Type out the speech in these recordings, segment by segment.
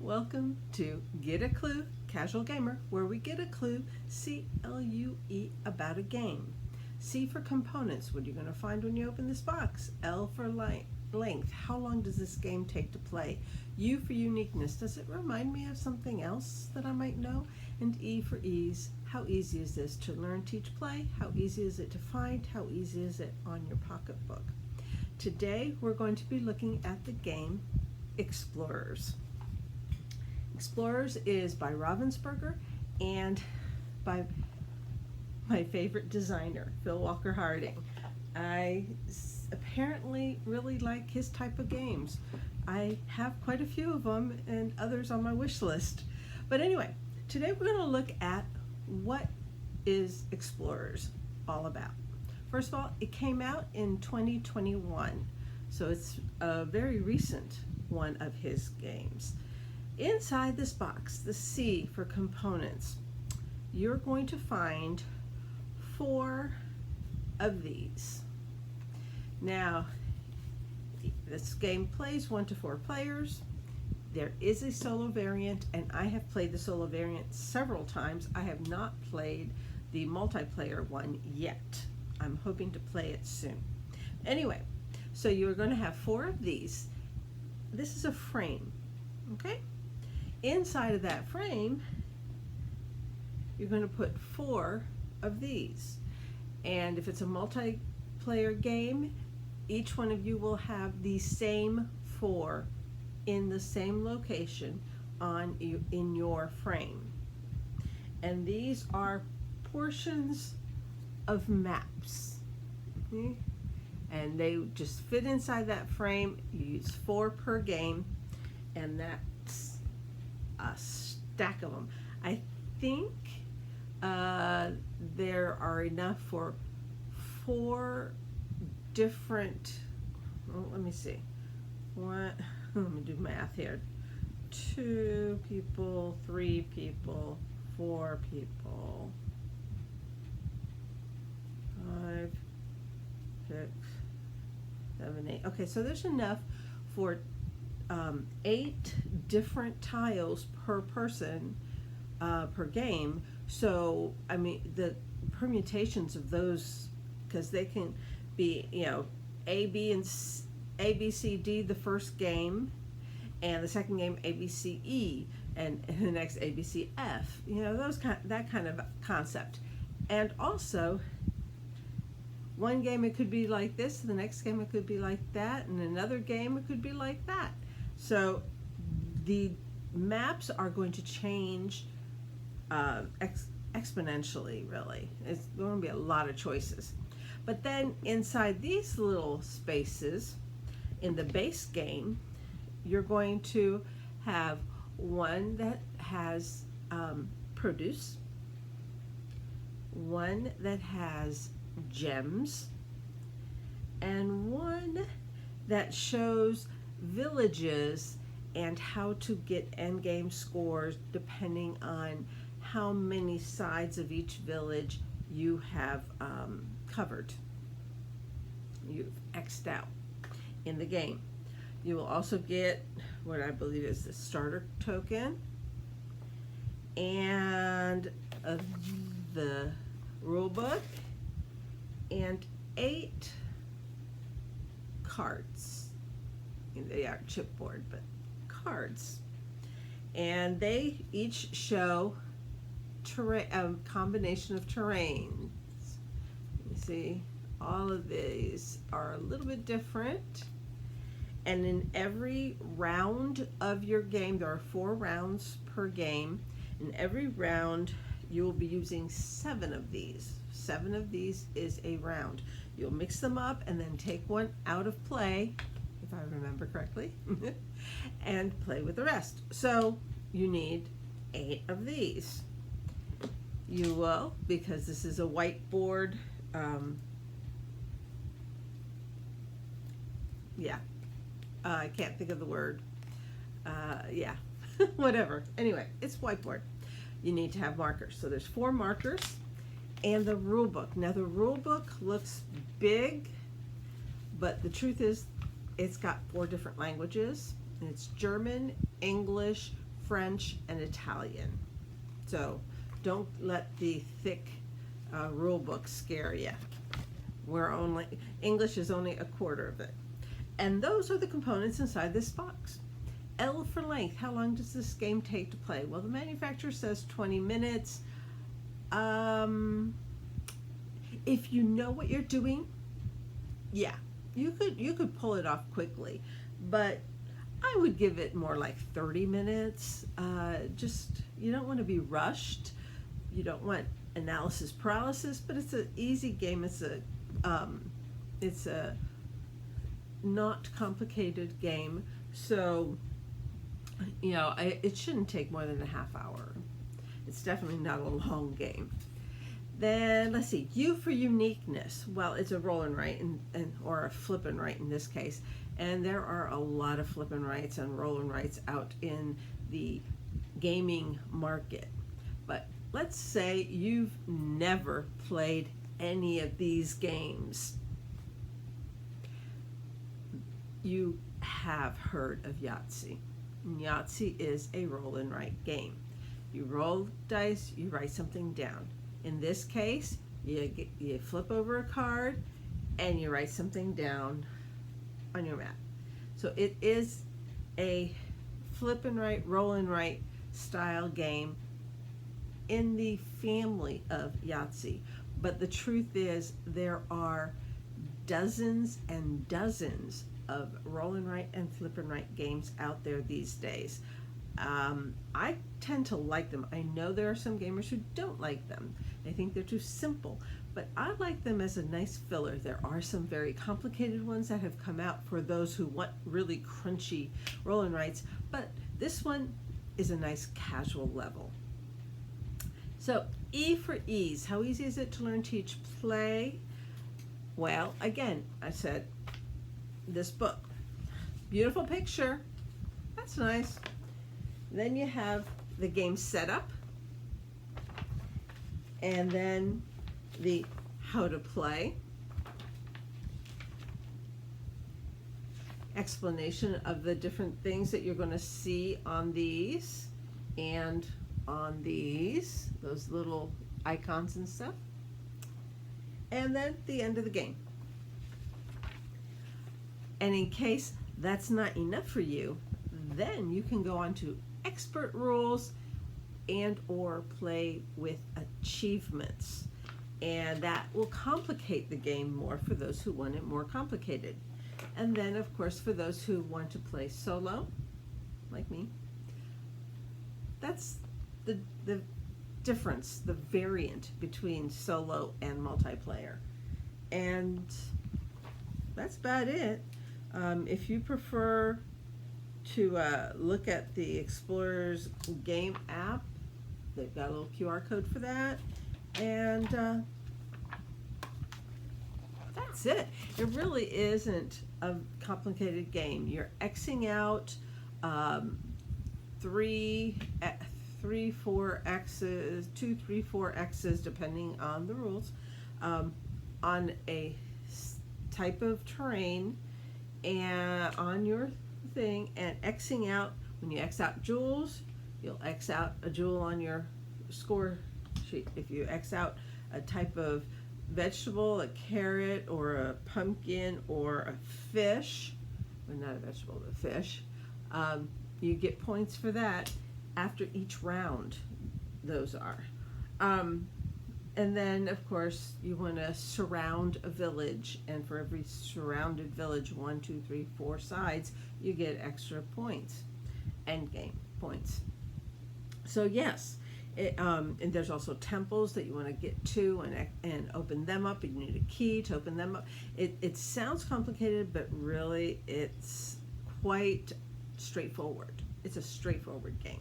Welcome to Get a Clue, Casual Gamer, where we get a clue, C-L-U-E, about a game. C for components, what are you going to find when you open this box? L for length, how long does this game take to play? U for uniqueness, does it remind me of something else that I might know? And E for ease, how easy is this to learn, teach, play? How easy is it to find? How easy is it on your pocketbook? Today we're going to be looking at the game Explorers. Explorers is by Ravensburger and by my favorite designer, Phil Walker Harding. I apparently really like his type of games. I have quite a few of them and others on my wish list. But anyway, today we're going to look at what is Explorers all about. First of all, it came out in 2021, so it's a very recent one of his games. Inside this box, the C for components, you're going to find 4 of these. Now, this game plays 1 to 4 players. There is a solo variant, and I have played the solo variant several times. I have not played the multiplayer one yet. I'm hoping to play it soon. Anyway, so you're going to have 4 of these. This is a frame, okay? Inside of that frame, you're going to put 4 of these. And if it's a multiplayer game, each one of you will have the same 4 in the same location in your frame. And these are portions of maps. Okay? And they just fit inside that frame. You use 4 per game, and that's a stack of them. I think there are enough for 4 different, well, let me see, let me do math here. 2 people, 3 people, 4 people, 5, 6, 7, 8. Okay, so there's enough for 8 different tiles per person per game. So I mean the permutations of those, because they can be, you know, A, B, C, D the first game, and the second game A, B, C, E, and the next A, B, C, F. You know, that kind of concept. And also, one game it could be like this, the next game it could be like that, and another game it could be like that. So the maps are going to change exponentially, really. It's going to be a lot of choices. But then inside these little spaces in the base game, you're going to have one that has produce, one that has gems, and one that shows villages and how to get endgame scores depending on how many sides of each village you have covered. You've X'd out in the game. You will also get what I believe is the starter token and the rule book and 8 cards. They are chipboard, but cards. And they each show a combination of terrains. You see, all of these are a little bit different. And in every round of your game, there are 4 rounds per game. In every round, you will be using 7 of these. 7 of these is a round. You'll mix them up and then take one out of play, if I remember correctly, and play with the rest. So you need 8 of these. You will, because this is a whiteboard, I can't think of the word. Whatever. Anyway, it's whiteboard. You need to have markers. So there's 4 markers and the rule book. Now the rule book looks big, but the truth is it's got 4 different languages. And it's German, English, French, and Italian. So don't let the thick rule book scare you. English is only a quarter of it. And those are the components inside this box. L for length. How long does this game take to play? Well, the manufacturer says 20 minutes. If you know what you're doing, yeah, you could pull it off quickly, but I would give it more like 30 minutes. You don't want to be rushed. You don't want analysis paralysis, but it's an easy game. It's a not complicated game, so it shouldn't take more than a half hour. It's definitely not a long game. Then let's see, U for uniqueness. Well, it's a roll and write or a flip and write in this case, and there are a lot of flip and writes and roll and writes out in the gaming market. But let's say you've never played any of these games. You have heard of Yahtzee. Yahtzee is a roll and write game. You roll dice, you write something down. In this case, you flip over a card and you write something down on your map. So it is a flip and write, roll and write style game in the family of Yahtzee. But the truth is there are dozens and dozens of roll and write and flip and write games out there these days. I tend to like them. I know there are some gamers who don't like them. They think they're too simple, but I like them as a nice filler. There are some very complicated ones that have come out for those who want really crunchy roll and writes, but this one is a nice casual level. So E for ease. How easy is it to learn, teach, play? Well, again, I said this book. Beautiful picture. That's nice. Then you have the game setup, and then the how to play, explanation of the different things that you're going to see on these and on these, those little icons and stuff, and then the end of the game. And in case that's not enough for you, then you can go on to expert rules and or play with achievements, and that will complicate the game more for those who want it more complicated. And then of course for those who want to play solo like me, that's the difference, the variant between solo and multiplayer. And that's about it. If you prefer to look at the Explorers game app, they've got a little QR code for that, and that's it. It really isn't a complicated game. You're Xing out 3, 4 X's, 2, 3, 4 X's, depending on the rules, on a type of terrain and on your thing, and Xing out. When you X out jewels, you'll X out a jewel on your score sheet. If you X out a type of vegetable, a carrot or a pumpkin or a fish, well, not a vegetable, but a fish, you get points for that after each round. Those are. And then, of course, you want to surround a village, and for every surrounded village, 1, 2, 3, 4 sides, you get extra points, end game points. So yes, and there's also temples that you want to get to and open them up, and you need a key to open them up. It sounds complicated, but really it's quite straightforward. It's a straightforward game.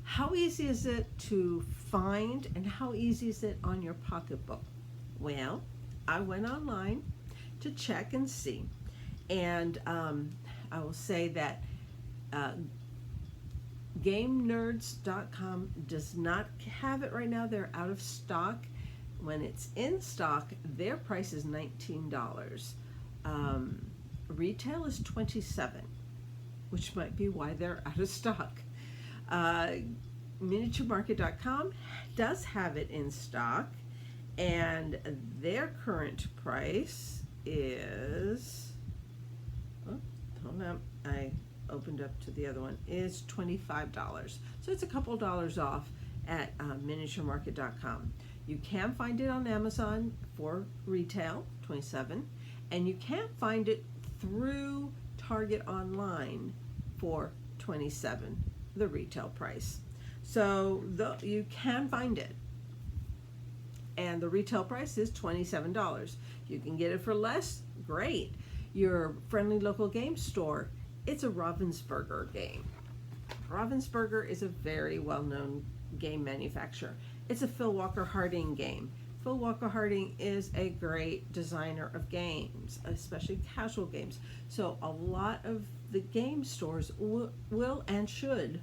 How easy is it to find, and how easy is it on your pocketbook? Well, I went online to check and see, and I will say that GameNerds.com does not have it right now. They're out of stock. When it's in stock, their price is $19. Retail is $27, which might be why they're out of stock. Uh, miniaturemarket.com does have it in stock, and their current price is, oh, hold on, I opened up to the other one, is $25. So it's a couple dollars off at miniaturemarket.com. You can find it on Amazon for retail, $27, and you can find it through Target online for $27, the retail price. So you can find it, and the retail price is $27. You can get it for less, great. Your friendly local game store, it's a Ravensburger game. Ravensburger is a very well-known game manufacturer. It's a Phil Walker Harding game. Phil Walker Harding is a great designer of games, especially casual games. So a lot of the game stores will and should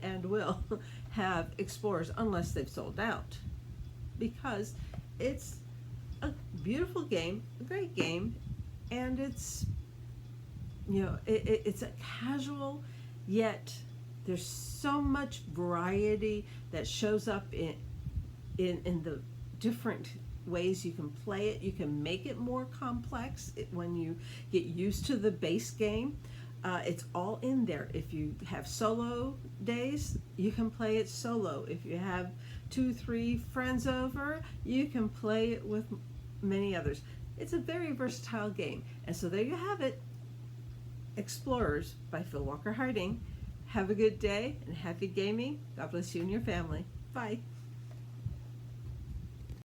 and will have Explorers unless they've sold out, because it's a beautiful game, a great game, and it's, you know, it's a casual, yet there's so much variety that shows up in the different ways you can play it. You can make it more complex when you get used to the base game. It's all in there. If you have solo days, you can play it solo. If you have 2-3 friends over, you can play it with many others. It's a very versatile game. And so there you have it, Explorers by Phil Walker Harding. Have a good day and happy gaming. God bless you and your family. Bye.